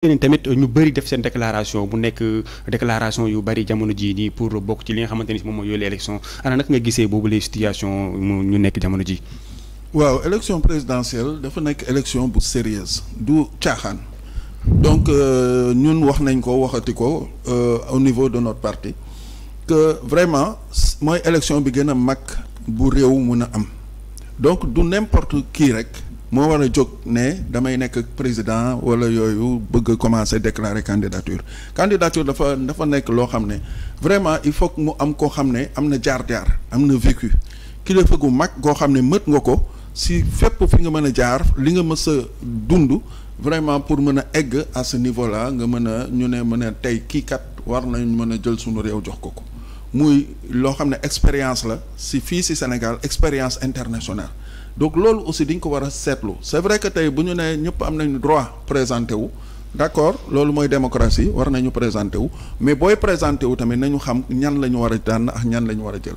yeneen tamit ñu bëri def seen déclaration bu nekk déclaration yu bëri jamono jii nii pour bokk ci li nga xamante ni moom mooy yooyu élection ana naka nga gisee boobu les situation ñu nekk jamono ji waaw élection présidentielle dafa nekk élection bu sérieuse du caaxaan donc ñun wax nañ ko waxati ko au niveau de notre parti que vraiment mooy élection bi gën a mag bu réew mun a am donc du n'importe qui rek moo war a jóg ne damay nekk président wala yooyu bëgg a commencer déclarer candidature dafa nekk loo xam ne vraiment il faut que mu am koo xam ne am na jaar-jaar am na vécu kilifa gu mag goo xam ne mët nga ko si fépp fi nga mën a jaar li nga mës a dund vraiment pour mën a egg à ce niveau là nga mën a tey kii kat war nañ mën a jël suñu réew jox ko muy loo xam ne expérience la si fii si Sénégal expérience internationale donc loolu aussi diñ ko war a seetlu c'est vrai que tey bu ñu nee ñëpp am nañu droit présenté wu d'accord loolu mooy démocratie war nañu présenté wu mais booy présenté wu tamit nañu xam ñan la ñu war a tànn ak ñan la ñu war a jël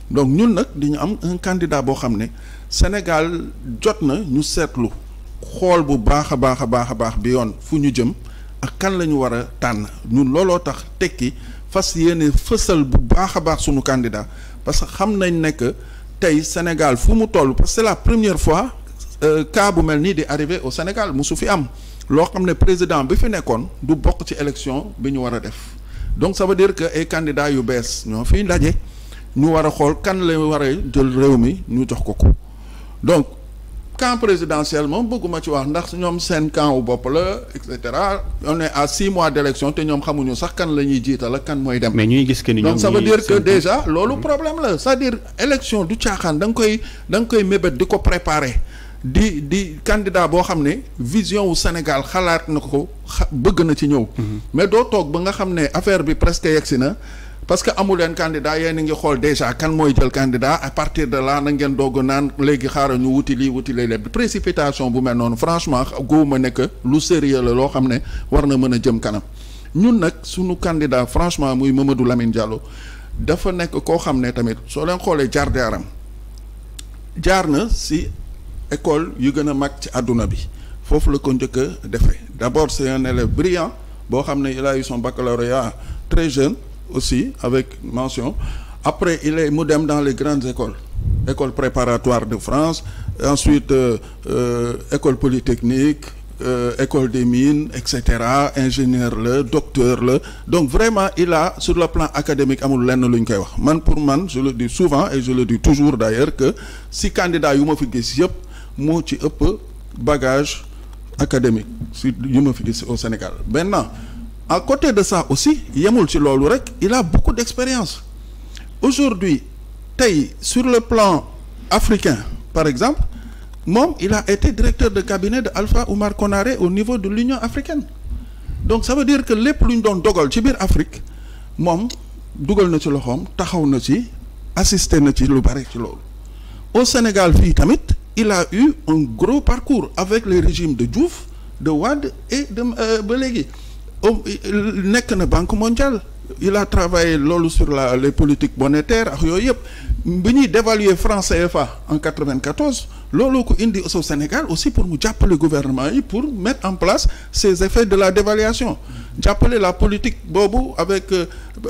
donc ñun nag di ñu am un candidat boo xam ne Sénégal jot na ñu seetlu xool bu baax a baax bi yoon fu ñu jëm ak kan la ñu war a tànn ñun looloo tax tekki fas yéene fësal bu baax a baax sunu candidat parce que xam nañ ne que tey Sénégal fu mu toll parce que c'est la première fois cas bu mel nii di arrivé au Sénégal musu fi am loo xam ne président bi fi nekkoon du bokk ci élection bi ñu war a def donc ça veut dire que ay candidats yu bees ñoo fiy ndaje ñu war a xool kan la war a jël réew mi ñu jox ko donc camp présidentiel moom bëgguma ci wax ndax ñoom seen camp wu bopp la et cetera on est à 6 mois d'élection te ñoom xamuñu sax kan la ñuy jiital ak kan mooy dem. mais ñuy gis que ni donc ça veut dire que déjà loolu problème la c'est-à-dire élection du caaxaan da nga koy mébét di ko préparer di candidat boo xam ne vision wu Sénégal xalaat na ko bëgg na ci ñëw. mais doo toog ba nga xam ne affaire bi presque yegsi na. parce que amu leen candidat yéen a ngi xool déjà kan mooy jël candidat à partir de là na ngeen doog naan léegi xaaral ñu wuti lii précipitation bu mel noonu franchement góobu nekk lu sérieux la loo xam ne war na mën a jëm kanam ñun nag sunu candidat franchement muy Mamadou Lamine Diallo dafa nekk koo xam ne tamit soo leen xoolee jaar-jaaram jaar na si école yu gën a mag ci àdduna bi foofu la ko njëkk a defee d'abord c'est un élève brillant boo xam ne il a eu son baccalauréat très jeune. Aussi avec mention après il est mu dem dans les grandes écoles préparatoires de France ensuite école polytechnique école des mines etc. ingénieur la docteur la donc vraiment il a sur le plan académique amul lenn lu ñu koy wax pour man je le dis souvent et je le dis toujours d'ailleurs que si candidat yu ma fi gis yëpp moo ci ëpp bagage académique si yu ma fi gis au Sénégal maintenant à côté de ça aussi yemul ci loolu rek il a beaucoup d'expérience aujourd'hui tey sur le plan africain par exemple moom il a été directeur de cabinet de Alpha Oumar Konaré au niveau de l'Union africaine donc ça veut dire que lépp lu ñu doon dogal ci biir Afrique moom dugal na ci loxoom taxaw na ci assister na ci lu bari ci loolu au Sénégal fii tamit il a eu un gros parcours avec les régimes de Diouf de Wade et de ba léegi nekk na Banque mondiale il a travaillé loolu sur les politiques monétaires ak yooyu yëpp bi ñuy dévaluer franc CFA en 94 loolu ko indi au Sénégal aussi pour mu jàppale gouvernement yi pour mettre en place ces effets de la dévaluation jàppale la politique boobu avec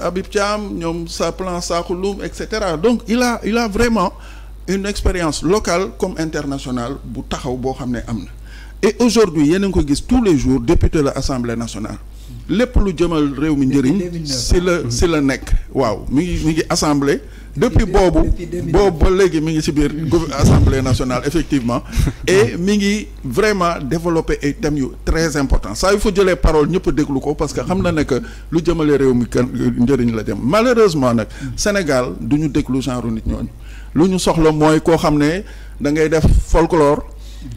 Habib Thiam ñoom sa plan Sakho Loum et cetera donc il a vraiment une expérience locale comme internationale bu taxaw boo xam ne am na et aujourd'hui yéen a ngi ko gis tous les jours député la Assemblée nationale lépp lu jëmal réew mi njëriñ si la nekk waaw mi ngi assemblée depuis boobu ba léegi mi ngi ci biir assemblée nationale effectivement et mi ngi vraiment développer ay thèmes yu très importants saa yu fa jëlee parole ñëpp déglu ko parce que xam na ne que lu jëmale réew mi kan njëriñ la jëm malheureusement nag Sénégal du ñu déglu genre nit ñooñu lu ñu soxla mooy koo xam ne da ngay def folklore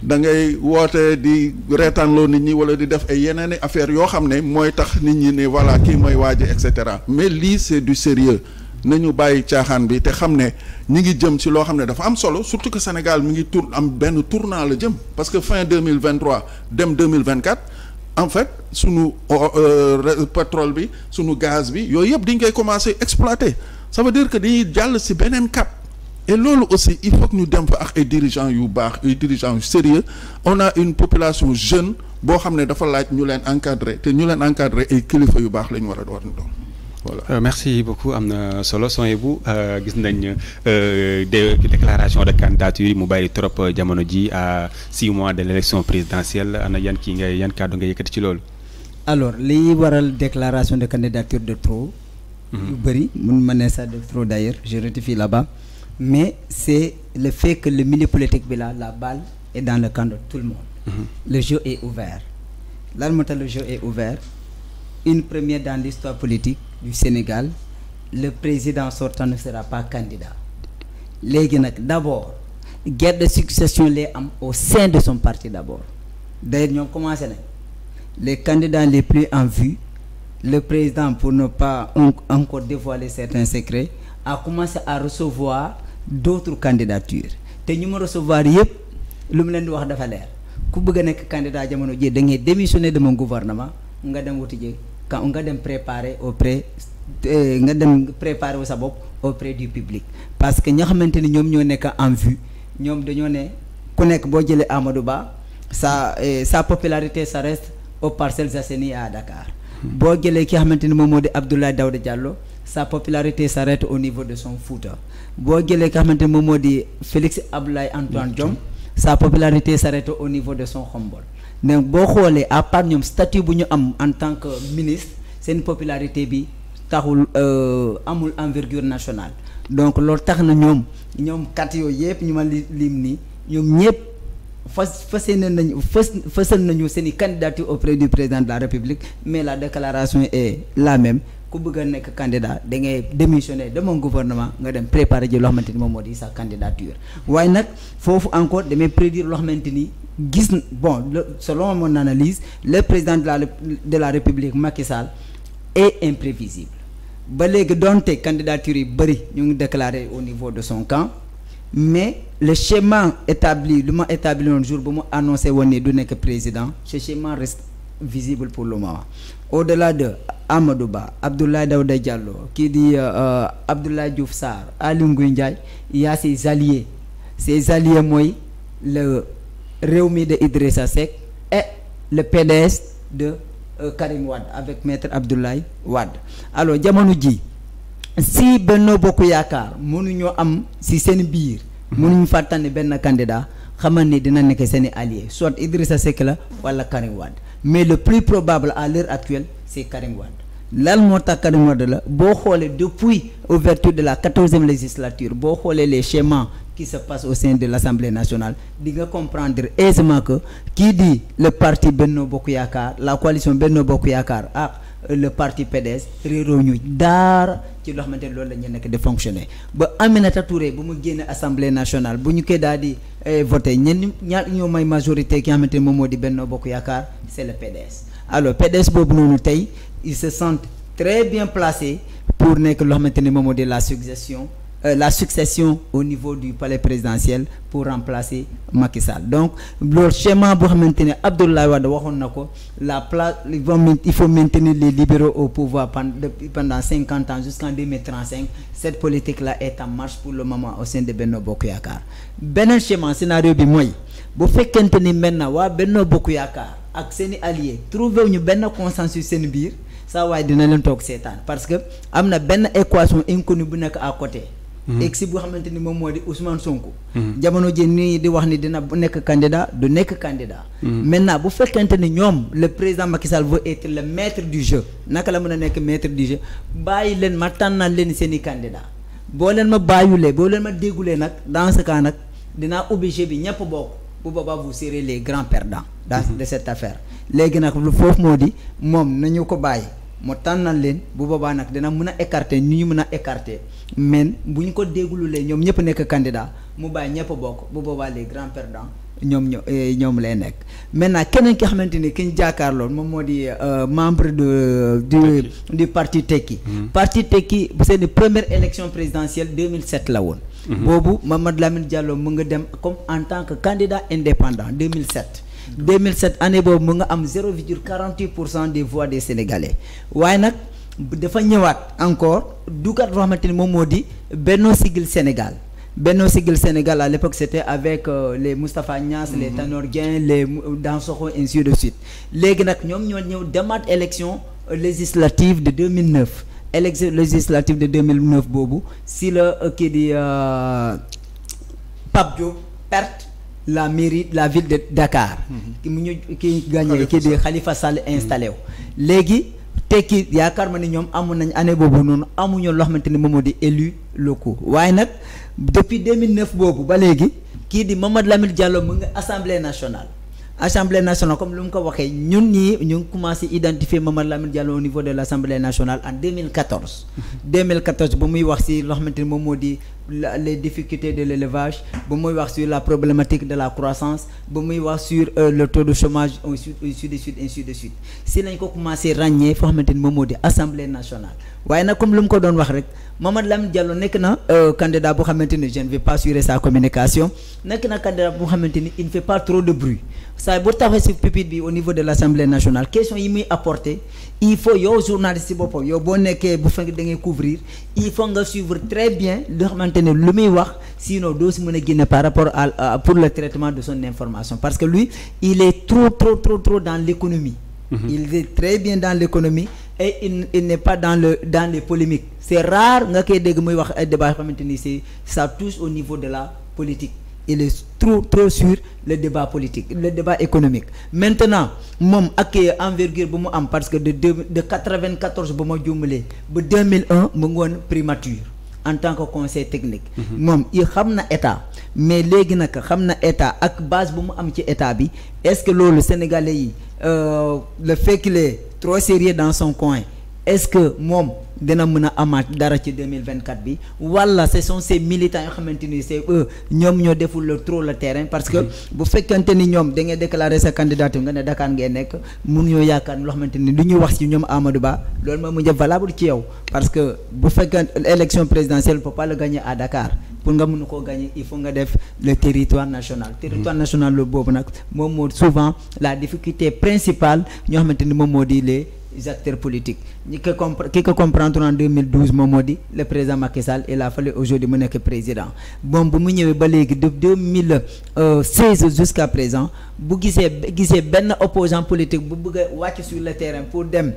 da ngay woote di reetaanloo nit ñi wala di def ay yeneen i affaires yoo xam ne mooy tax nit ñi ne voilà kii mooy waaje et cetera mais lii c'est du sérieux nañu bàyyi caaxaan bi te xam ne ñi ngi jëm ci loo xam ne dafa am solo surtout que Sénégal mi ngi am benn tournant la jëm parce que fin 2023 dem 2024 en fait sunu pétrole bi sunu gaz bi yooyu yëpp dañ koy commencer exploiter ça veut dire que dañuy jàll ci beneen cap et loolu aussi il faut que ñu dem fa ak ay dirigeants yu baax ay dirigeants yu sérieux on a une population jeune boo xam ne dafa laaj ñu leen encadrer te ñu leen encadrer ay kilifa yu baax la ñu war a doon voilà. Merci beaucoup am na solo son bu gis nañ déclaration de candidature yi mu bàyyi trop jamono ji à 6 mois de l'élection présidentielle ana yan kàddu nga yëkkati ci loolu. alors liy waral déclaration de candidature de trop. yu bëri mun ma ne ça de trop d'ailleurs je rectifie là-bas mais c'est le fait que le milieu politique bi la balle est dans le camp de tout le monde. Le jeu est ouvert lan moo tax le jeu est ouvert une première dans l'histoire politique du Sénégal le président sortant ne sera pas candidat léegi nag d'abord guerre de succession lay am au sein de son parti d'abord d'ailleurs ñoom commencé nañ les candidats les plus en vue le président pour ne pas encore dévoiler certains secrets a commencé à recevoir d'autres candidatures te ñu ma recevoir yëpp lu mu leen di wax dafa leer ku bëgg a nekk candidat jamono ji da ngay démissionner de mon gouvernement nga dem wuti ji nga dem préparer wu sa bopp auprès du public parce que ña xamante ni ñoom ñoo nekk en vue ñoom dañoo ne ku nekk boo jëlee Amadou Ba sa popularité ça reste aux Parcelles Assainies à Dakar boo jëlee ki nga xamante ni moom moo di Abdoulaye Daouda Diallo sa popularité s'arrête au niveau de son Fouta boo jëlee ki nga xamante ni moom moo di Félix Abdoulaye Antoine Diome sa popularité s'arrête au niveau de son Khombol donc boo xoolee à part ñoom statut bu ñu am en tant que ministre seen popularité bi taxul amul envergure nationale donc loolu tax na ñoom kat yooyu yëpp ñu ma lim nii ñoom ñëpp fësal nañu seen i candidature auprès du président de la République mais la déclaration est la même ku bëgg a nekk candidat da ngay démissionner de mon gouvernement nga dem préparer ji loo xamante ni moom moo di sa candidature waaye nag foofu encore damay prédire loo xamante ni gis bon selon mon analyse le président de la République Macky Sall est imprévisible ba léegi doonte candidature yi bëri ñu ngi déclaré au niveau de son camp mais le schéma établi lu ma établi woon jour bu mu annoncé woon ni du nekk président ce schéma reste visible pour le moment au-delà de Amadou Ba Abdoulaye Daouda Diallo kii di Abdoulaye Diouf Sarr Aly Ngouille Ndiaye il y a ses alliés mooy le Rewmi de Idrissa Seck et le PDS de Karim Wade avec maître Abdoulaye Wade alors jamono ji si Benno Bokk Yaakaar mënuñoo am si seen biir mënuñu fa tànn benn candidat xamal ni dina nekk seen allié soit Idrissa Seck la wala Karim Wade mais le plus probable à l'heure actuelle c'est Karim Wade lan moo tax Karim Wade la boo xoolee depuis ouverture de la 14e législature boo xoolee les schémas qui se passent au sein de l'Assemblée nationale di nga comprendre aisément que kii di le parti Benno Bokk Yaakaar la coalition Benno Bokk Yaakaar ak le parti PDS réeroo ñu daara ci loo xamante ne loolu la ñu nekk di fonctionner ba Aminata Touré bu mu génne Assemblée nationale bu ñu koy daal di voté ñaar ñoo may majorité ki nga xamante ne moom moo di Benno Bokk Yaakaar c'est le PDS alors PDS boobu noonu tey ils se sentent très bien placés pour nekk loo xamante ne moom moo di la succession au niveau du palais présidentiel pour remplacer Macky Sall donc loolu schéma boo xamante ne Abdoulaye Wade waxoon na ko il faut maintenir les libéraux au pouvoir pendant 50 ans jusqu'en 2035 cette politique là est en marche pour le moment au sein de Benno Bokk Yaakaar beneen scénario bi mooy bu fekkente ni maintenant waa Benno Bokk Yaakaar ak seeni alliés trouvé ñu benn consensus seen biir saa waaye dina leen toog seetaan parce que am na benn équation inconnue bu nekk à côté ex bu xamante ni moom moo di Ousmane Sonko jamono ji nii di wax ni dina nekk candidat du nekk candidat maintenant bu fekkente ni ñoom le président Macky Sall veut être le maître du jeu naka la mën a nekk maître du jeu bàyyi leen ma tànnal leen seen i candidat boo leen ma bàyyulee boo leen ma déggulee nag dans ce cas nag dinaa obligé bi ñëpp bokk bu boobaa vous serez les grands perdants de cette affaire léegi nag lu foofu moo di moom nañu ko bàyyi mu tànnal leen bu boobaa nag dina mën a écarter ñu mën a écarter mais bu ñu ko déggululee ñoom ñëpp nekk candidat mu bàyyi ñëpp bokk bu boobaa les grands perdants ñoom lay nekk maintenant keneen ki xamante ni ki ñu jàkkaarloon moom moo di membre du parti Tekki parti Tekki seen première élection présidentielle 2007 la woon boobu Mamadou Lamine Diallo mu nga dem comme en tant que candidat indépendant 2007 année boobu mu nga am 0,48% des voix des Sénégalais waaye nag dafa ñëwaat encore dugat loo xamante ni moom moo di Benno Siggil Sénégal Benno Siggil Sénégal à l'époque c'était avec les Moustapha Niasse, les Tanor Dieng, les Dansokho ainsi de suite léegi nag ñoom ñoo ñëw demaat élection législative de 2009 élection législative de 2009 boobu si la kii di Pape Diop perte la mairie la ville de Dakar ki mu ñu ki gagné kii di Khalifa Sall installé wu léegi tekki yaakaar ma ni ñoom amoon nañ année boobu noonu amuñu loo xamante ni moom moo di élus locaux waaye nag depuis 2009 boobu ba léegi kii di Mamadou Lamine Diallo mu ngi assemblée nationale comme lu mu ko waxee ñun ñii ñu ngi commencé identifier Mamadou Lamine Diallo au niveau de l' assemblée nationale en 2014 ba muy wax si loo xamante ni moom moo di les difficultés de l' élevage ba muy wax sur la problématique de la croissance ba muy wax sur le taux de chômage ainsi de suite si lañ ko commencé ràññee foo xamante ni moom moo di assemblée nationale waaye nag comme lu mu ko doon wax rek Mamadou Lamine Diallo nekk na candidat boo xamante ni je ne vais pas assurer sa communication nekk na candidat boo xamante ni il ne fait pas trop de bruit saa bu taxawee si pupitre bi au niveau de l' assemblée nationale question yi muy apporter il faut yow journaliste si boppam yow boo nekkee bu fekk da ngay couvrir il faut nga suivre très bien loo xamante ne lu muy wax sinon doo si mën a génne par rapport à pour le traitement de son information parce que lui il est trop dans l'économie il est très bien dans l'économie et il n'est pas dans les polémiques c'est rare nga koy dégg muy wax ay débat yoo xamante ni ça touche au niveau de la politique il est trop sur le débat politique le débat économique maintenant moom ak envergure bu mu am parce que de 94 ba ma juumalee ba 2001 mu ngi woon primature en tant que conseil technique moom il xam na état mais léegi nag xam na état ak base bu mu am ci état bi est-ce que loolu sénégalais yi le fait qu'il est trop sérieux dans son coin est-ce que moom dina mën a amaat dara ci 2024 bi wala ce sont ces militants yoo xamante ni c'est eux ñoom ñoo deful le terrain parce que bu fekkante ni ñoom da ngay déclarer sa candidature nga ne Dakar ngeen nekk mun ñoo yaakaar loo xamante ni lu ñuy wax ci ñoom Amadou Ba loolu mooy mujj valable ci yow parce que bu fekkante élection présidentielle peut pas le gagner à Dakar pour nga mën koo gagner il faut nga def le territoire national national loolu boobu nag moom moo souvent la difficulté principale ñoo xamante ni moom moo di les acteurs politiques ki ko comprendre en 2012 moom moo di le président Macky Sall il a fallu aujourd'hui mu nekk président moom bu mu ñëwee ba léegi de 2016 jusqu'à présent bu gisee benn opposant politique bu bëgg a wàcc sur le terrain pour dem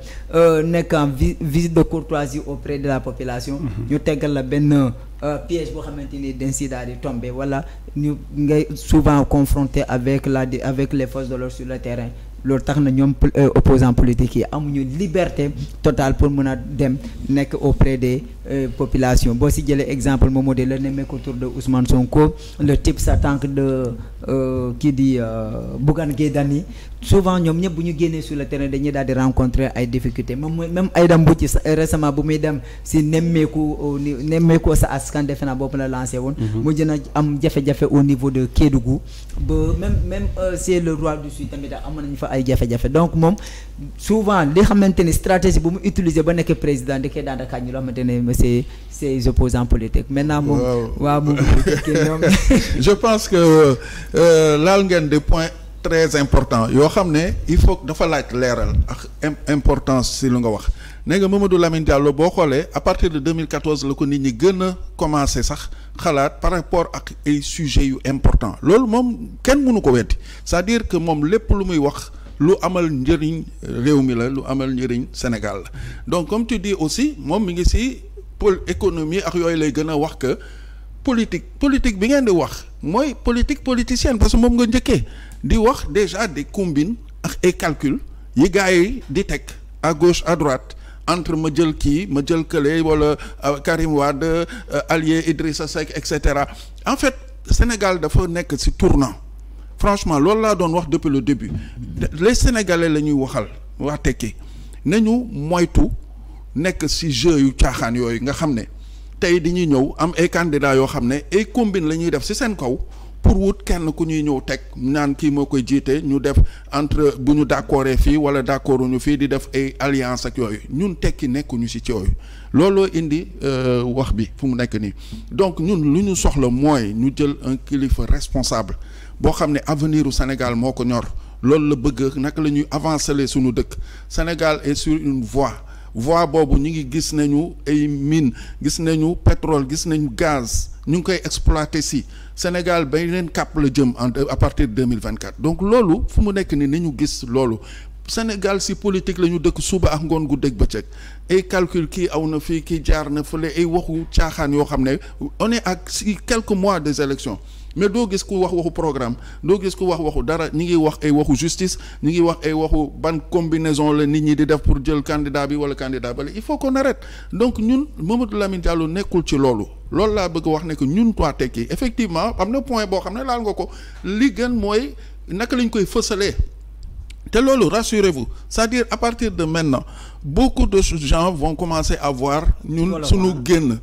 nekk en visite de courtoisie auprès de la population ñu teggal la benn piège boo xamante ni dañ si daal di tombé wala ñu ngay souvent confronté avec les forces de l'ordre sur le terrain loolu tax na ñoom opposants politiques yi amuñu liberté totale pour mën a dem nekk auprès des populations boo si jëlee exemple moom moo di le nemmeeku tour de Ousmane Sonko le type s'attaque de kii di Bougane Gueye Dany souvent ñoom ñëpp bu ñu génnee sur le terrain dañuy daal di rencontrer ay difficultés même Aïda Mbodj récemment bu muy dem si nemmeeku sa askan defe naa boobu la lancé woon mu jën a am jafe-jafe au niveau de Kédougou ba même c'est le roi du Sud tamit amoon nañu fa ay jafe-jafe donc moom souvent li xamante ni stratégie bu mu utiliser ba nekk président di koy daan akaat ñu loo xamante ne c'est ses opposants politiques maintenant moom waaw moom ñoom je pense que laal ngeen des points très important yoo xam ne il faut que dafa laaj leeral ak importance si lu nga wax nee nga Mamadou Lamine Diallo boo xoolee à partir de 2014 la ko nit ñi gën a commencé sax xalaat par rapport ak ay sujets yu important loolu moom kenn mënu ko weddi c'est-à-dire que moom lépp lu muy wax lu amal njëriñ réew mi la lu amal njëriñ Sénégal la donc comme tu dis aussi moom mi ngi si économie ak yooyu lay gën a wax que politique bi ngeen di wax mooy politique politicienne parce que moom nga njëkkee di wax déjà des combines ak ay calculs yi gars yi di teg à gauche à droite entre ma jël kii ma jël kële wala Karim Wade allié Idrissa Seck et cetera en fait Sénégal dafa nekk ci tournant franchement loolu laa doon wax depuis le début les Sénégalais la ñuy waxal waa tekki nañu moytu nekk ci jeu yu caaxaan yooyu nga xam ne tey dañuy ñëw am ay candidats yoo xam ne ay combine la ñuy def ci seen kaw pour wut kenn ku ñuy ñëw teg naan kii moo koy jiite ñu def entre bu ñu d'accordé fii wala d'accordu ñu fii di def ay alliance ak yooyu ñun tekki nekkuñu ci yooyu looloo indi wax bi fu mu nekk nii donc ñun lu ñu soxla mooy ñu jël un kilifa responsable boo xam ne avenir u Sénégal moo ko ñor loolu la bëgg naka la ñuy avancer suñu dëkk Sénégal est sur une voie voie boobu ñu ngi gis nañu ay mine gis nañu pétrole gis nañu gaz ñu ngi koy exploiter si Sénégal bay leen cap la jëm à partir de 2024 donc loolu fu mu nekk ni nañu gis loolu Sénégal si politique la ñu dëkk suba ak ngoon gu dégg bëccëg ay calcul kii aw na fii kii jaar na fële ay waxu caaxaan yoo xam ne on est ak si quelques mois des élections mais doo gis ku wax waxu programme doo gis ku wax waxu dara ñi ngi wax ay waxu justice ñi ngi wax ay waxu ban combinaison la nit ñi di def pour jël candidat bi wala candidat bale il faut qu'on arrête donc ñun Mamadou Lamine Diallo nekkul ci loolu laa bëgg wax ne que ñun waa Tekki effectivement am na point boo xam ne laal nga ko li gën mooy naka lañ koy fësalee te loolu rassurez-vous c'est-à-dire à partir de maintenant beaucoup de gens vont commencer à voir ñun suñu génn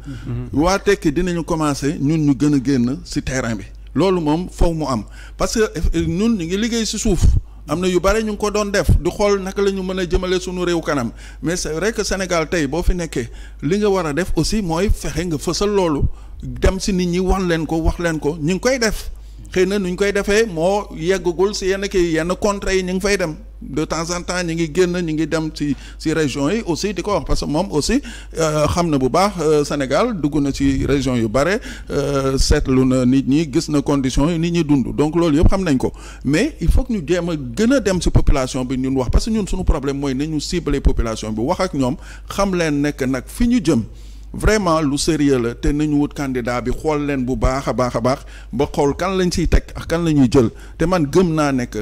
waa Tekki dinañu commencer ñun ñu gën a génn ci terrain bi loolu moom foog mu am parce que ñun ñu ngi liggéey ci suuf am na yu bare ñu ngi ko doon def di xool naka la ñu mën a jëmale suñu réew kanam mais c'est vrai que Sénégal tey boo fi nekkee li nga war a def aussi mooy fexe nga fësal loolu dem ci nit ñi wax leen ko ñu ngi koy def xëy na nu ñu koy defee moo yeggagul si yenn contrées yi ñu ngi fay dem de temps en temps ñu ngi génn ñu ngi dem ci régions yi aussi di ko wax parce que moom aussi xam na bu baax Sénégal dugg na ci région yu bare seetlu na nit ñi gis na conditions yi nit ñi dund donc loolu yëpp xam nañ ko mais il faut que ñu jéem a gën a dem ci population bi ñun wax parce que ñun suñu problème mooy nañu cibler population bi wax ak ñoom xam leen nekk nag fi ñu jëm vraiment lu sérieux la te nañu wut candidat bi xool leen bu baax a baax ba xool kan lañ ciy teg ak kan la ñuy jël te man gëm naa nekk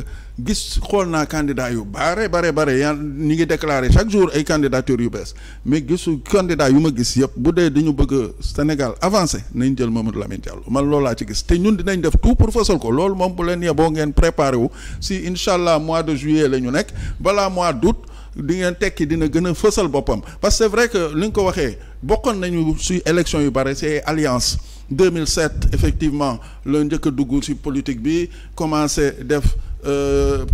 gis xool naa candidat yu bare yaa ñi ngi déclarer chaque jour ay candidature yu bees mais gisu candidat yu ma gis yëpp bu dee dañu bëgg Sénégal avancer nañ jël Mamadou Lamine Diallo man loolu laa ci gis te ñun dinañ def tout pour fësal ko loolu moom bu leen yeboo ngeen préparé wu si incha allah mois de juillet la ñu nekk balaa mois d'août di ngeen Tekki dina gën a fësal boppam parce que c'est vrai que li nga ko waxee bokkoon nañu si élection yu bare c'est alliance 2007 effectivement la njëkk a dugg ci politique bi commencé def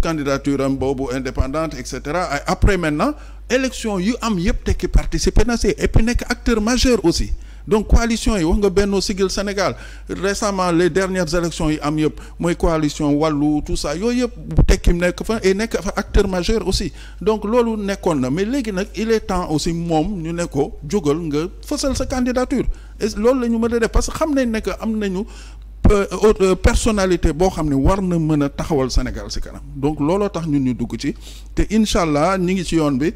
candidature am boobu indépendante et cetera après maintenant élection yu am yëpp Tekki participer na ci et puis nekk acteur majeur aussi donc coalition yi wax nga Benno Siggil Sénégal récemment les dernières élections yi am yëpp mooy coalition wàllu tout ça yooyu yëpp Tekki nekk fa et nekk fa acteur majeur aussi donc loolu nekkoon na mais léegi nag il est temps aussi moom ñu ne ko jógal nga fësal sa candidature et loolu la ñu mën a def parce que xam nañ ne que am nañu personnalité boo xam ne war na mën a taxawal Sénégal ci kanam donc looloo tax ñun ñu dugg ci te incha allah ñi ngi ci yoon bi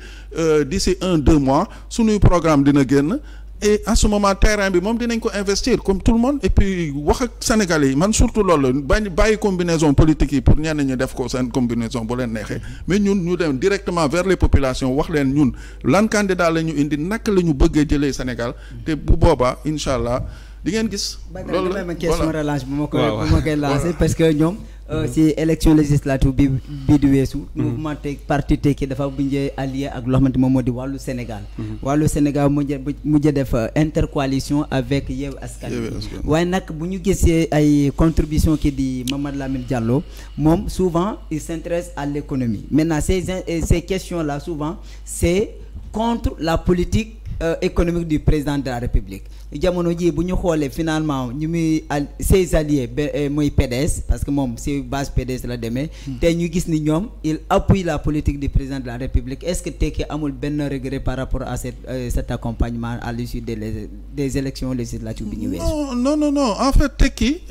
d'ici 1-2 mois suñuy programme dina génn et en ce moment terrain bi moom dinañ ko investir comme tout le monde et puis wax ak Sénégalais yi man surtout loolu la bàyyi combinaison politique yi pour ñenn ñi def ko seen combinaison bu leen neexee mais ñun ñu dem directement vers les populations wax leen ñun lan candidat la ñu indi naka la ñu bëggee jëlee Sénégal te bu boobaa incha allah di ngeen gis. loolu la ma question relance bu ma koy lancé parce que ñoom. ci élection législative bi di weesu. mouvement parti Tekki dafa bunjee allié ak loo xamante moom moo di wàllu Sénégal. wàllu Sénégal mujj def intercoalition avec Yewwi Askan Wi waaye nag bu ñu gisee ay contribution ki di Mamadou Lamine Diallo moom souvent il s'intéresse à l'économie maintenant ces questions là souvent c'est contre la politique économique du président de la République jamono ji bu ñu xoolee finalement ñu muy ses alliés mooy PDS parce que moom c'est base PDS la demee te ñu gis ni ñoom il appuie la politique du président de la République est-ce que Tekki amul benn regret par rapport à cet accompagnement à l'issue des élections législatives bi ñu weesu non en fait Tekki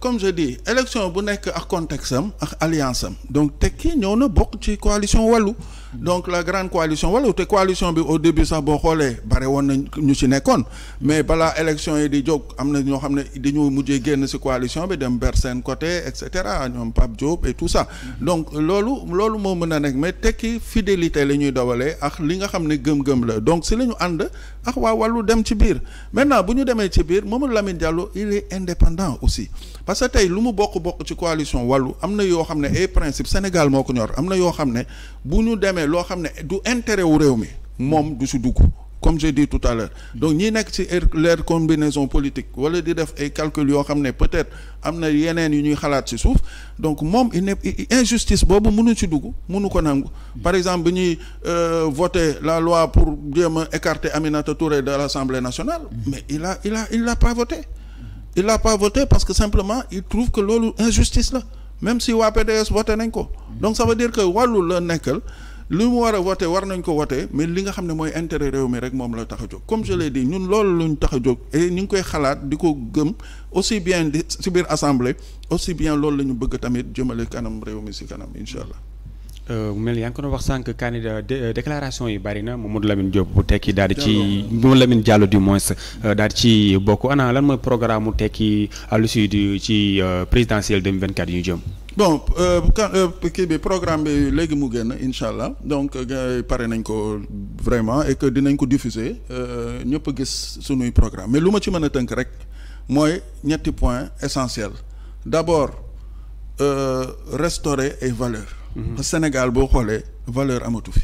comme je dis élection bu nekk ak contexte am ak alliance am donc Tekki ñëw na bokk ci coalition Wallu donc la grande coalition Wallu te coalition bi au début sax boo xoolee bare woon na ñu ci nekkoon mais balaa élection yi di jóg am na ñoo xam ne dañoo mujjee génn ci coalition bi dem ber seen côté et cetera ñoom Pape Diop et tout ça donc loolu moo mën a nekk mais Tekki fidélité la ñuy dawalee ak li nga xam ne gëm-gëm la donc si la ñu ànd ak waa Wallu dem ci biir maintenant bu ñu demee ci biir Mamadou Lamine Diallo il est indépendant aussi parce que tey lu mu bokk ci coalition Wallu am na yoo xam ne ay principe Sénégal moo ko ñor am na yoo xam ne bu ñu demee loo xam ne du intérêt wu réew mi moom du si dugg comme j'ai dit tout à l'heure donc ñi nekk ci leur combinaison politique wala di def ay calcul yoo xam ne peut-être am na yeneen yu ñuy xalaat ci suuf donc moom il n'est injustice boobu mënu ci dugg mënu ko nangu par exemple bi ñuy voter la loi pour jéem a écarter Aminata Touré de l'Assemblée nationale mais il l'a pas voté parce que simplement il trouve que loolu injustice la même si waa PDS voté nañ ko donc ça veut dire que Wallu la nekkal lu mu war a voté war nañ ko voté mais li nga xam ne mooy intérêt réew mi rek moom la tax a jóg comme je l'ai dit ñun loolu luñ tax a jóg et ñu ngi koy xalaat di ko gëm aussi bien di si biir assemblée aussi bien loolu la ñu bëgg tamit jëmale kanam réew mi si kanam incha allah. mu mel yaa ngi ko doon wax sànq candidat déclaration yi bari na Mamadou Lamine Diop bu tekki daal di ci Mamadou Lamine Diallo du moins daal di ci bokk ana lan mooy programme mu tekki à l'issue du ci présidentielle 2024 yu ñu jëm. bon kii bi programme bi léegi mu génn incha allah donc pare nañ ko vraiment et que dinañ ko diffuser ñëpp a gis sunuy programme mais lu ma ci mën a tënk rek mooy ñetti points essentiels d'abord restaurer ay valeurs. parce que Sénégal boo xoolee valeur amatu fi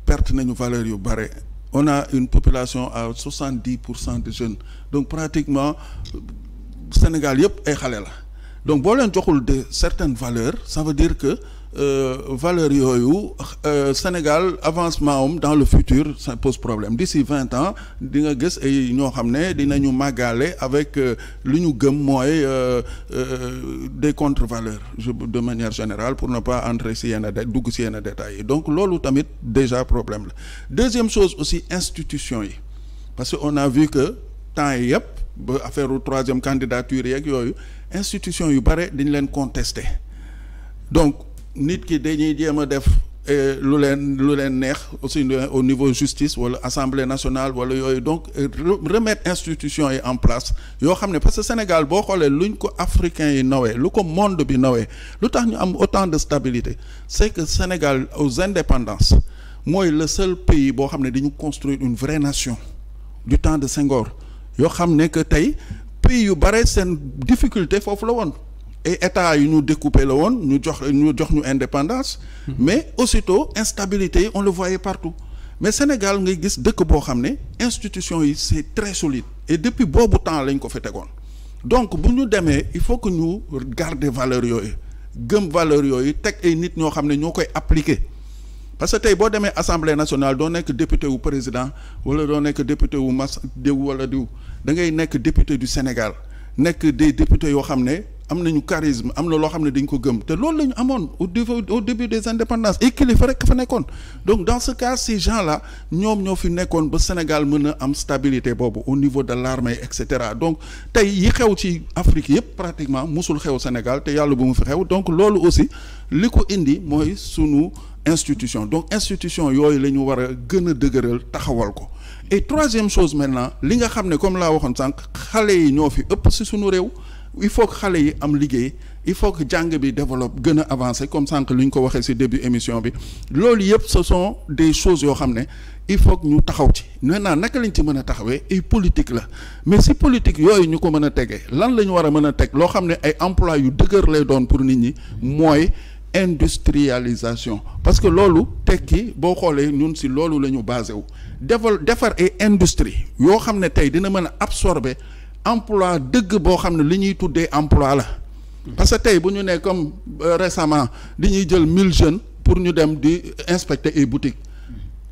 perte nañu valeur yu bare on a une population à 70% de jeunes donc pratiquement Sénégal yëpp ay xale la donc boo leen joxul de certaines valeurs ça veut dire que valeurs yooyu Sénégal avancement am dans le futur ça pose problème d'ici 20 ans di nga gis ay ñoo xam ne dinañu màggaale avec lu ñu gëm mooy des contre-valeurs de manière générale pour ne pas entrer si yenn dugg si yenn détails yi donc loolu tamit déjà problème la deuxième chose aussi institution yi parce que on a vu que temps yi yëpp ba affaire u troisième candidature yeeg yooyu institution yu bare dañ leen contester donc nit ki dañuy jéem a def lu leen neex aussi au niveau justice wala assemblée nationale wala yooyu donc remettre institution yi en place yoo xam ne parce que Sénégal boo xoolee luñ ko africain yi nawee lu ko monde bi nawee lu tax ñu am autant de stabilité c'est que Sénégal aux indépendances mooy le seul pays boo xam ne dañu construire une vraie nation du temps de Senghor yoo xam ne que tey pays yu bare seen difficulté foofu la woon et état yu ñu découpé la woon ñu jox ñu indépendance mais aussitôt instabilité yi on le voyait partout mais Sénégal ngay gis dëkk boo xam ne institution yi c'est très solide et depuis boobu temps lañ ko fi tegoon donc bu ñu demee il faut que ñu garder valeurs yooyu gëm valeurs yooyu teg ay nit ñoo xam ne ñoo koy appliquer parce que tey boo demee assemblée nationale doo nekk député wu président wala doo nekk député wu mas diw wala diw da ngay nekk député du Sénégal nekk des députés yoo xam ne am nañu charisme am na loo xam ne dañ ko gëm te loolu la ñu amoon au début des indépendances et kilifa rek fa nekkoon donc dans ce cas ces gens-là ñoom ñoo fi nekkoon ba Sénégal mën a am stabilité boobu au niveau de l'armée et cetera donc tey yi xew ci Afrique yëpp pratiquement musul xew Sénégal te yàlla bu mu fi xew donc loolu aussi li ko indi mooy sunu institution donc institution yooyu la ñu war a gën a dëgëral taxawal ko et troisième chose maintenant li nga xam ne comme laa waxoon sànq xale yi ñoo fi ëpp ci sunu réew il faut que xale yi am liggéey il faut que jàng bi développe gën a avancer comme sànq li ñu ko waxee ci début émission bi loolu yëpp ce sont des choses yoo xam ne il faut que ñu taxaw ci maintenant naka lañ ci mën a taxawee ay politique la mais ci politique yooyu ñu ko mën a tegee lan la ñu war a mën a teg loo xam ne ay emploi yu dëgër lay doon pour nit ñi mooy industrialisation parce que loolu tekki boo xoolee ñun ci loolu la ñu basé wu defar ay industrie yoo xam ne tey dina mën a absorber emploi dëgg boo xam ne li ñuy tuddee emploi la parce que tey bu ñu nee comme récemment di ñuy jël 1000 jeunes pour ñu dem di inspecter ay boutiques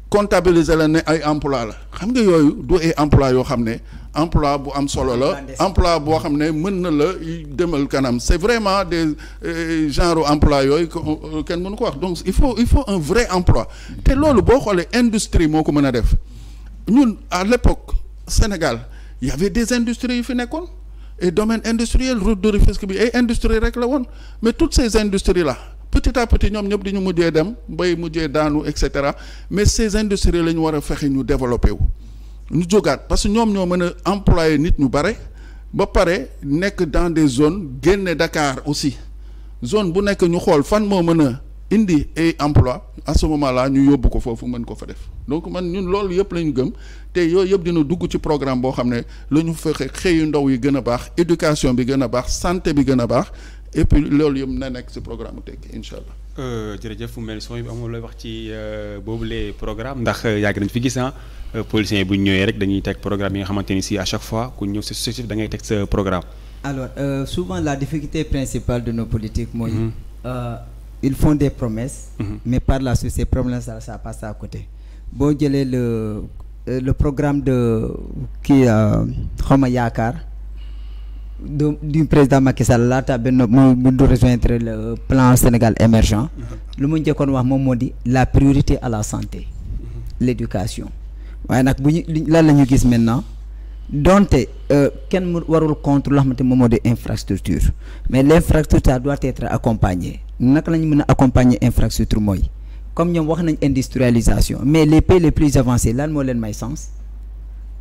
comptabiliser la ne ay emploi la xam nga yooyu du ay emploi yoo xam ne emploi bu am solo la emploi boo xam ne mën na la demal kanam c'est vraiment des genre emploi yooyu kenn mënu ko wax donc il faut un vrai emploi te loolu boo xoolee industrie moo ko mën a def ñun à l'époque Sénégal il y avait des industries yu fi nekkoon et domaine industriel route de Rufisque bi ay industrie rek la woon mais toutes ces industries là petit à petit ñoom ñëpp di ñu mujjee dem bay mujjee daanu et cetera mais ces industries la ñu war a fexe ñu développer wu ñu jógaat parce que ñoom ñoo mën a employer nit ñu bare ba pare nekk dans des zones génne Dakar aussi zone bu nekk ñu xool fan moo mën a indi ay emploi à ce moment là ñu yóbbu ko foofu mën ko fa def donc man ñun loolu yëpp la ñu gëm te yooyu yëpp dina dugg ci programme boo xam ne la ñu fexe xëyu ndaw yi gën a baax éducation bi gën a baax santé bi gën a baax et puis loolu yëpp na nekk ci programme Tekki incha allah. jërëjëf mu mel son bi amul looy wax ci boobule programme ndax yàgg nañ fi gis policiers yi bu ñu ñëwee rek dañuy teg programme yi nga xamante ni si à chaque fois ku ñëw si successif da ngay teg sa programme. alors souvent la difficulté principale de nos politiques mooy. Ils font des promesses. Mais par la suite ces promesses ça passe à côté. boo jëlee le programme de kii xawma yaakaar du président Macky Sall laata benn mu du rejoindre le plan Sénégal émergent lu mu njëkkoon wax moom moo di la priorité à la santé l'éducation waaye nag bu ñu lan la ñu gis maintenant donte kenn mu warul contre loo xamante moom moo di infrastructure mais l'infrastructure doit être accompagnée naka la ñu mën a accompagner infrastructure mooy comme ñoom wax nañ industrialisation mais les pays les plus avancés lan moo leen may sens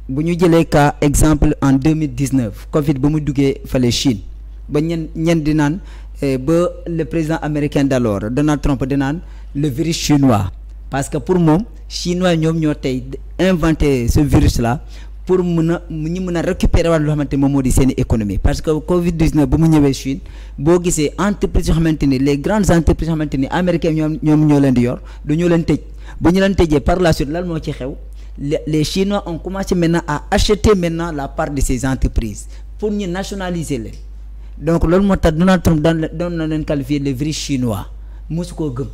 bu ñu jëlee cas exemple en 2019 Covid ba mu duggee fale Chine ba ñen di naan ba le président américain d'alors Donald Trump di naan le virus chinois parce que pour moom chinois ñoom ñoo tey inventé ce virus là pour ñu mën a récupérer waat loo xamante moom moo di seen économie parce que Covid 19 ba mu ñëwee Chine boo gisee entreprise yoo xamante ni les grandes entreprises yoo xamante ni américains ñoom ñoo leen di yor dañoo leen tëj bu ñu leen tëjee par la suite lan moo ci xew les Chinois ont commencé maintenant à acheter maintenant la part de ces entreprises pour ñu nationaliser leen donc loolu moo tax Donald Trump doon na leen qualifier le virus chinois mosu koo gëm.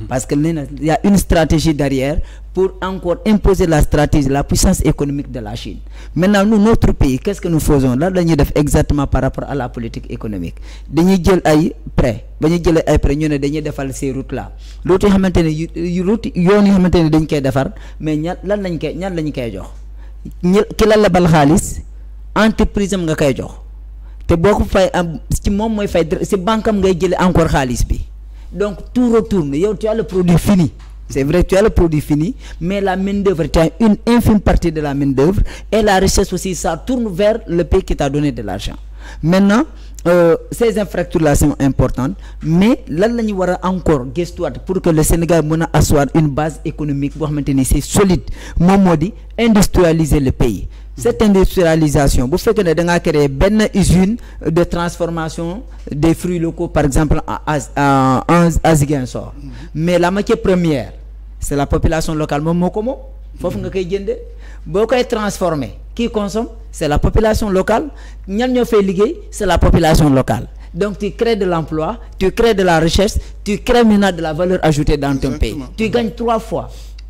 Parce que il y a une stratégie derrière pour encore imposer la stratégie, la puissance économique de la Chine. Maintenant, nous, notre pays, qu'est-ce que nous faisons? Là, nous devons exactement par rapport à la politique économique. Nous avons des prêts. Nous avons des prêts. Nous avons fait ces routes-là. L'autre, nous avons des routes, nous avons des routes, mais nous avons des routes. Quelle est la balle khalis? Entreprise nga kay jox. Te boko fay ci mom moy fay ci banque am ngay jël encore khalis bi. Donc tout retourne. Tu as le produit fini. C'est vrai, tu as le produit fini, mais la main-d'œuvre, tu as une infime partie de la main-d'œuvre et la richesse aussi, ça tourne vers le pays qui t'a donné de l'argent. Maintenant, ces infrastructures-là sont importantes, mais là, il y aura encore pour que le Sénégal puisse asseoir une base économique pour maintenir c'est solide. Moi, dit industrialiser le pays. Cette industrialisation, vous faites que nous avons créé une usine de transformation des fruits locaux, par exemple, à Ziguinchor. Mais la matière première, c'est la population locale. Comment faut que vous beaucoup est transformé. Qui consomme? C'est la population locale. C'est la population locale. Donc tu crées de l'emploi, tu crées de la richesse, tu crées maintenant de la valeur ajoutée dans ton pays. Tu gagnes 3 fois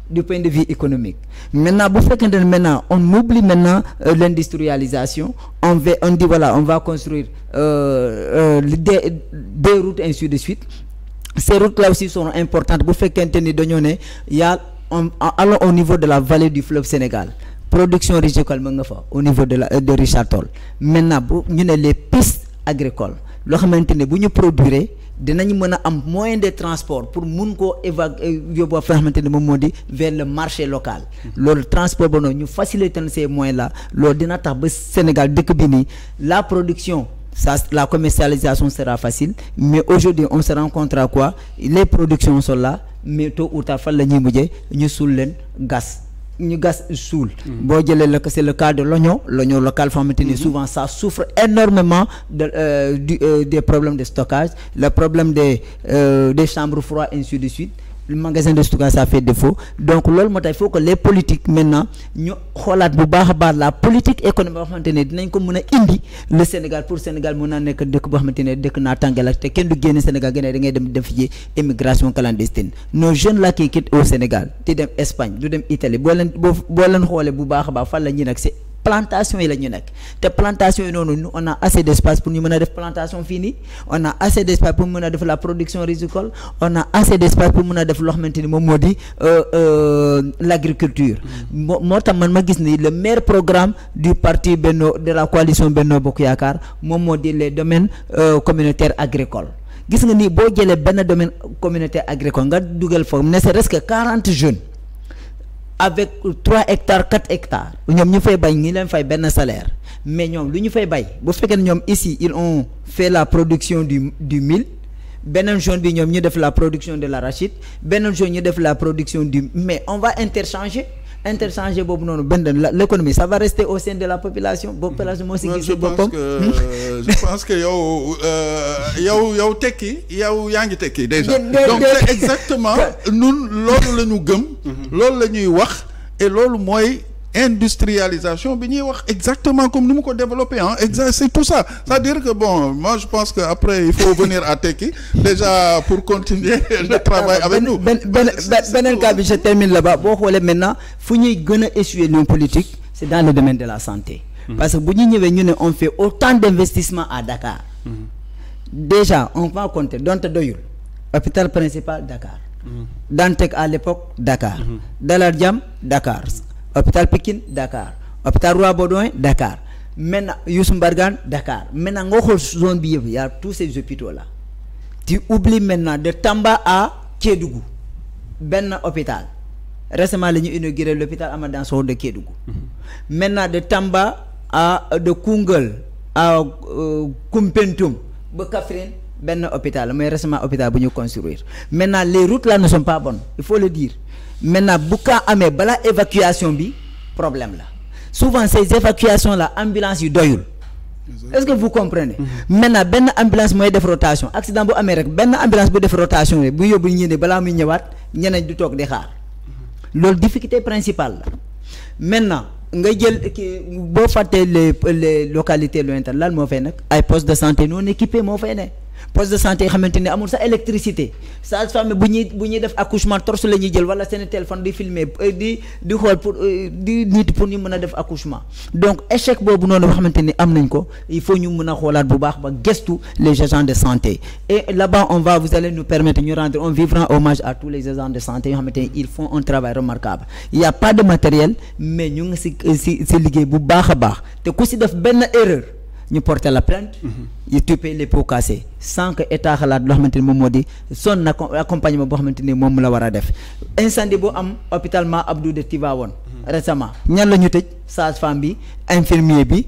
du point de vue économique. Maintenant, on oublie maintenant l'industrialisation. On dit voilà, on va construire des routes ainsi de suite. Ces routes-là aussi sont importantes. Vous faites allons au niveau de la vallée du fleuve Sénégal. Production agricole au niveau de Richard Toll. Maintenant, nous avons les pistes agricoles. Lo xamantene buñu produire dinañ mëna am moyen de transport pour mun ko yobbu fa xamantene mom modi vers le marché local. Le transport bono ñu faciliter ces moyens là lo dina tax ba Sénégal dëkk bi ni la production ça, la commercialisation sera facile, mais aujourd'hui on se rencontre à quoi? Les productions sont là, mais tôt ou tard nous soul len gaz. Ñu gas soul. C'est le cas de l'oignon local, souvent ça souffre énormément des problèmes de stockage, le problème des chambres froides, ainsi de suite. Le magasin de stockage ça fait défaut. Donc il faut que les politiques maintenant ñu xoolaat bu baax la politique économique boo xamante ne dinañ ko mën a indi le Sénégal pour Sénégal mën naa nekk dëkk boo xamante ne dëkk naa tàngal ak te kenn du génn Sénégal gën a da ngay dem def ci immigration clandestine. Nos jeunes là qui quittent au Sénégal di dem Espagne du dem Italie boo leen xoolee bu baax a baax fan la ñu nag c'est plantation yi la ñu nekk te plantation yi noonu on a assez d'espace pour ñu mën a def plantation fii nii on a assez d'espace pour mën a def la production rizicole, on a assez d'espace pour mën a def loo xamante ni moom moo di l'agriculture. Moo tax man ma gis ni le meilleur programme du parti Benno de la coalition Benno Bokk Yaakaar moom moo di les domaines communautaires agricoles. Gis nga ni boo jëlee benn domaine communautaire agricole nga dugal foofu ne serait-ce que 40 jeunes avec 3 hectares 4 hectares ñom ñu fay bay ñi leen fay ben salaire mais ñom lu ñu fay bay bu fekkee ñom ici ils ont fait la production du mil benen zone bi ñom ñu def la production de l'arachide benen zone ñu def la production du mais on va interchanger bobu nonu l'économie ça va rester au sein de la population mo ci gis bopam je pense que yow tekki yow yaangi tekki déjà donc c'est exactement nous lolu lañu gëm lolu lañuy wax et lolu moy industrialisation bi ñuy wax exactement comme nous ko développer hein exact c'est tout ça c'est-à-dire que bon moi je pense que après il faut venir à Tekki déjà pour continuer le travail avec nous benen cas bi je termine là-bas bo xolé maintenant fu ñuy gëna essuyer nos politiques c'est dans le domaine de la santé parce que bu ñu ñëwee ñu ne on fait autant d'investissement à Dakar. Déjà on va compter donte doyul hôpital principal Dakar. Dantec à l'époque Dakar. Dalal Jam Dakar. Hôpital Pikine Dakar. Hôpital Roi Baudouin Dakar. Maintenant Youssou Mbargane Dakar. Maintenant nga xool zone bi yëpp y a tous ces hôpitaux là. Tu oublies maintenant de Tamba à Kédougou benn hôpital récemment la ñu inauguré l'hôpital Amath Dansokho de Kédougou. Maintenant de Tamba à de Koungheul à Koumpentoum ba Kaffrine benn hôpital mooy récemment hôpital bu ñu construire. Maintenant les routes là ne sont pas bonnes il faut le dire. Maintenant bu ka amee balaa évacuation bi problème la souvent ces évacuations là ambulance yu doyul. Est-ce que vous comprenez? Maintenant benn ambulance mooy def rotation accident bu amee rek benn ambulance bu def rotation rek bu yóbbu ñeneen balaa muy ñëwaat ñeneen du toog di xaar loolu difficulté principale la. Maintenant nga jël ki boo fàttee les localités lointaines lan moo fay nag ay postes de santé non équipés moo fay ne poste de santé yi xamante ni amul sax électricité sage-femme bu ñuy def accouchement torse la ñuy jël wala seen téléphone di filmer di xool pour di nit pour ñu mën a def accouchement donc échec boobu noonu boo xamante ni am nañ ko il faut ñu mën a xoolaat bu baax ba gestu les agents de santé et là-bas vous allez nous permettre ñu rendre un vibrant hommage à tous les agents de santé yoo xamante ni ils font un travail remarquable il y a pas de matériel mais ñu ngi si liggéey bu baax a baax te ku si def benn erreur ñu porter la plainte yi tuppee les pots cassés sans que état xalaat loo xamante ni moom moo di son accompagnement boo xamante ni moom la war a def incendie bu am hôpital Ma Abdou de Tivaouane récemment ñan la ñu tëj sage-femme bi infirmier bi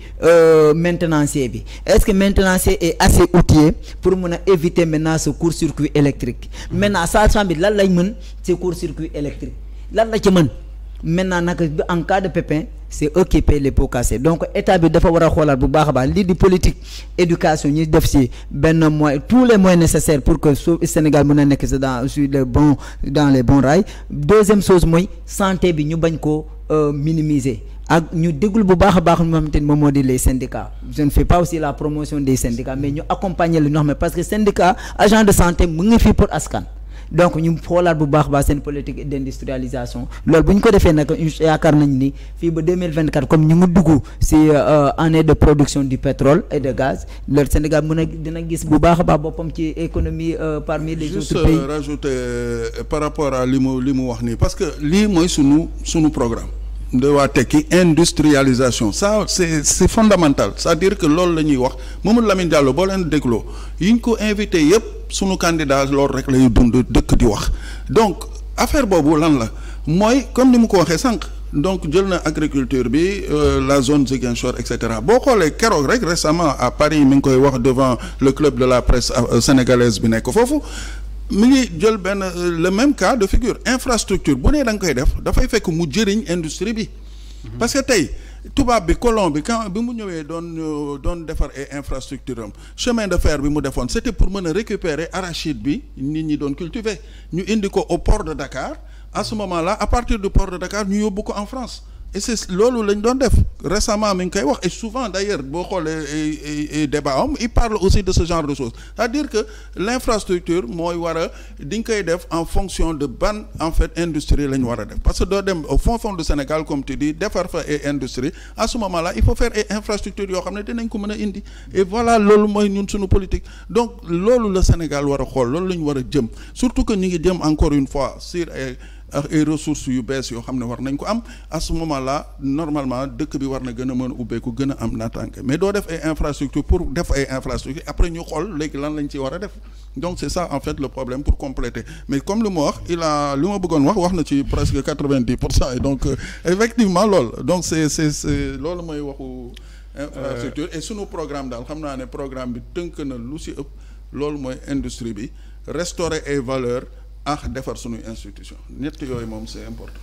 maintenancier bi est-ce que maintenancier est assez outillé pour mun a éviter maintenant ce court-circuit électrique maintenant sage-femme bi lan lay mën ce court-circuit électrique lan la ci mën maintenant nag en cas de pépin c'est eux qui paient les pots cassés donc état bi dafa war a xoolaat bu baax a baax lii di politique éducation ñu def ci benn moyen tous les moyens nécessaires pour que Sénégal mën a nekk dans les bons rails. Deuxième chose mooy santé bi ñu bañ ko minimiser ak ñu déglu bu baax a baax ñu xamante ni moom moo di les syndicats je ne fais pas aussi la promotion des syndicats mais ñu accompagner la ñu xam ne parce que syndicat agent de santé mu ngi fii pour askan. donc ñu xoolaat bu baax baax seen politique d'industrialisation loolu bu ñu ko defee nag yaakaar nañ ni fii ba 2024 comme ñu ngi dugg ci année de production du pétrole et de gaz loolu Sénégal mën a dina gis bu baax a baax boppam ci économie parmi les autres pays. Juste rajouter par rapport à li mu wax nii parce que lii mooy sunu programme de waa Tekki industrialisation ça c'est fondamental c'est-à-dire que loolu la ñuy wax Mamadou Lamine Diallo boo leen dégloo yi ñu ko invité yépp sunu candidat loolu rek lay dund dëkk di wax donc affaire boobu lan la mooy comme ni mu ko waxee sànq donc jël na agriculture bi la zone Ziguinchor et cetera boo xoolee keroog rek récemment à Paris mi ngi koy wax devant le club de la presse sénégalaise bi nekk foofu mi ngi jël benn le même cas de figure infrastructure bu nee da nga koy def dafay fekk mu jëriñ industrie bi parce que tey tubaab bi colon bi quand bi mu ñëwee doon defar ay infrastructure am chemin de fer bi mu defoon c'était pour mën a récupérer arachide bi nit ñi doon cultiver ñu indi ko au port de Dakar à ce moment-là à partir du port de Dakar ñu yóbbu ko en France et c'est loolu lañ doon def récemment mi ngi koy wax et souvent d'ailleurs boo xoolee débat am il parle aussi de ce genre de choses c'est-à-dire que l'infrastructure mooy war a di nga koy def en fonction de ban en fait industrie la ñu war a def parce que doo dem au fond du Sénégal comme tu dis defar fa ay industrie à ce moment-là il faut faire ay infrastructures yoo xam ne dinañ ko mën a indi et voilà loolu mooy ñun suñu politique donc loolu la Sénégal war a xool loolu la ñu war a jëm surtout que ñu ngi jëm encore une fois sur ay ressources yu bees yoo xam ne war nañ ko am à ce moment-là normalement dëkk bi war na gën a mën a ubbeeku gën a am naataange mais doo def ay infrastructure pour def ay infrastructure après ñu xool léegi lan lañ ci war a def donc c'est ça en fait le problème pour compléter mais comme li mu wax li ma bëggoon wax na ci presque 90% et donc effectivement loolu donc c'est loolu mooy waxu infrastructure et sunu programme daal xam naa ne programme bi tënk na lu ci ëpp loolu mooy industrie bi restaurer ay valeurs defar suñu institution ñett yooyu moom c'est important.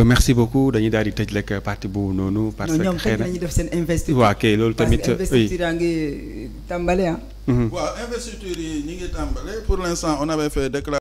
Merci beaucoup dañuy daal di tëj lekk partie bu noonu. parce que ñoom xëy na ñu def seen investiture. waaw kay loolu tamit parce que investiture yaa ngi tàmbale waaw investiture yi ñi ngi tàmbale pour l'instant on avait fait déclaration.